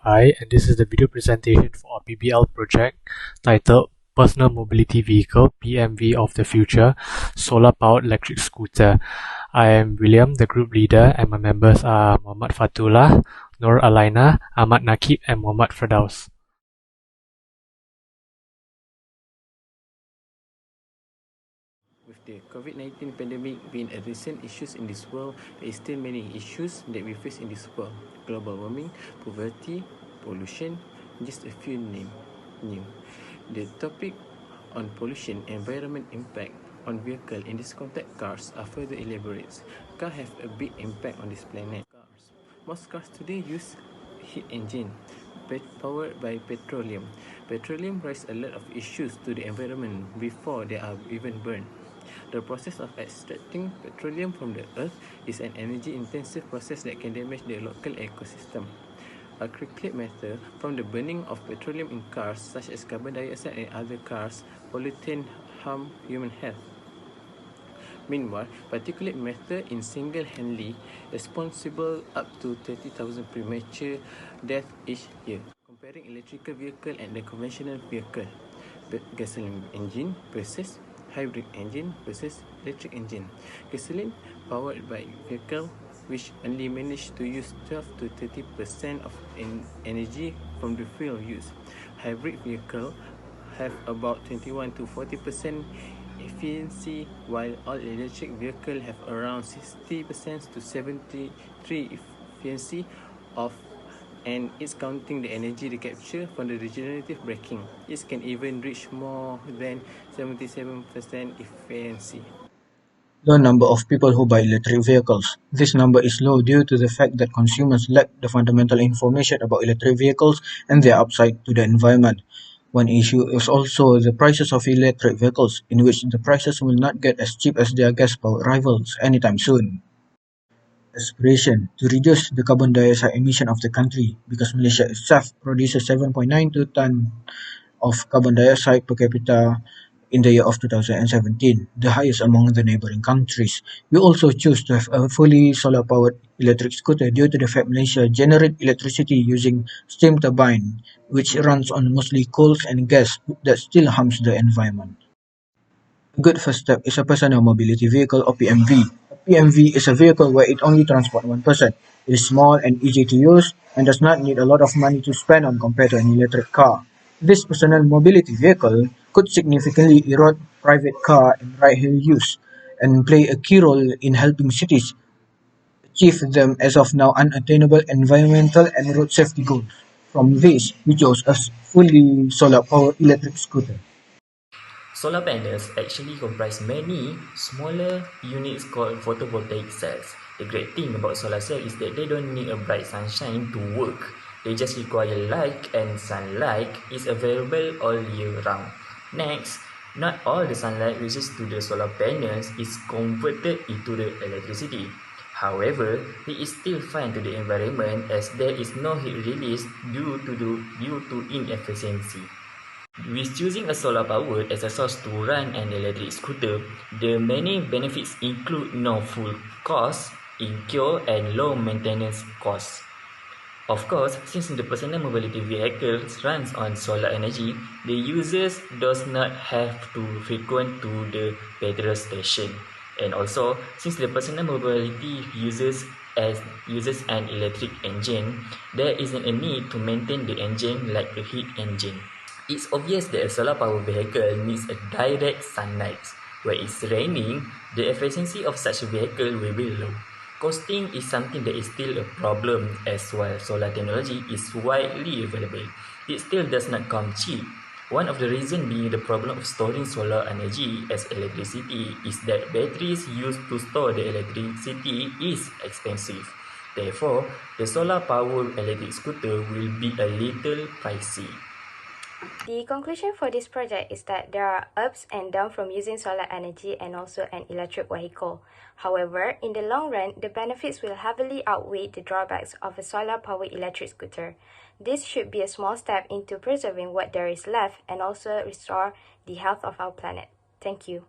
Hi, and this is the video presentation for our PBL project titled Personal Mobility Vehicle (PMV) of the Future Solar Powered Electric Scooter. I am William, the group leader, and my members are Muhammad Fatullah, Nur Alaina, Ahmad Nakib, and Muhammad Firdaus. With the COVID-19 pandemic being a recent issue in this world, there is still many issues that we face in this world. Global warming, poverty, pollution, just a few new. The topic on pollution and environment impact on vehicle in this context cars are further elaborates. Cars have a big impact on this planet. Most cars today use heat engine powered by petroleum. Petroleum raises a lot of issues to the environment before they are even burned. The process of extracting petroleum from the earth is an energy-intensive process that can damage the local ecosystem. Acrylic matter from the burning of petroleum in cars, such as carbon dioxide and other cars, pollutants harm human health. Meanwhile, particulate matter in single-handedly responsible up to 30,000 premature deaths each year. Comparing electrical vehicle and the conventional vehicle, gasoline engine versus hybrid engine versus electric engine. Gasoline powered by vehicle which only manage to use 12 to 30% of energy from the fuel use. Hybrid vehicle have about 21 to 40% efficiency, while all electric vehicles have around 60% to 73% efficiency of, and it's counting the energy they capture from the regenerative braking. It can even reach more than 77% efficiency. Low number of people who buy electric vehicles. This number is low due to the fact that consumers lack the fundamental information about electric vehicles and their upside to the environment. One issue is also the prices of electric vehicles, in which the prices will not get as cheap as their gas-powered rivals anytime soon. Aspiration to reduce the carbon dioxide emission of the country, because Malaysia itself produces 7.92 ton of carbon dioxide per capita in the year of 2017, the highest among the neighboring countries. We also choose to have a fully solar-powered electric scooter due to the fact Malaysia generates electricity using steam turbine, which runs on mostly coal and gas that still harms the environment. A good first step is a personal mobility vehicle or PMV. A PMV is a vehicle where it only transports one person. It is small and easy to use and does not need a lot of money to spend on compared to an electric car. This personal mobility vehicle could significantly erode private car and ride-hail use and play a key role in helping cities achieve them as of now unattainable environmental and road safety goals. From this, we chose a fully solar-powered electric scooter. Solar panels actually comprise many smaller units called photovoltaic cells. The great thing about solar cells is that they don't need a bright sunshine to work. They just require light, and sunlight is available all year round. Next, not all the sunlight reaches to the solar panels is converted into the electricity. However, it is still fine to the environment as there is no heat release due to inefficiency. With choosing a solar power as a source to run an electric scooter, the many benefits include no full cost incur and low maintenance costs. Of course, since the personal mobility vehicles runs on solar energy, the users does not have to frequent to the petrol station. And also, since the personal mobility uses an electric engine, there isn't a need to maintain the engine like a heat engine. It's obvious that a solar powered vehicle needs a direct sunlight. Where it's raining, the efficiency of such a vehicle will be low. Costing is something that is still a problem, as while solar technology is widely available, it still does not come cheap. One of the reasons being the problem of storing solar energy as electricity is that batteries used to store the electricity is expensive. Therefore, the solar powered electric scooter will be a little pricey. The conclusion for this project is that there are ups and downs from using solar energy and also an electric vehicle. However, in the long run, the benefits will heavily outweigh the drawbacks of a solar-powered electric scooter. This should be a small step into preserving what there is left and also restore the health of our planet. Thank you.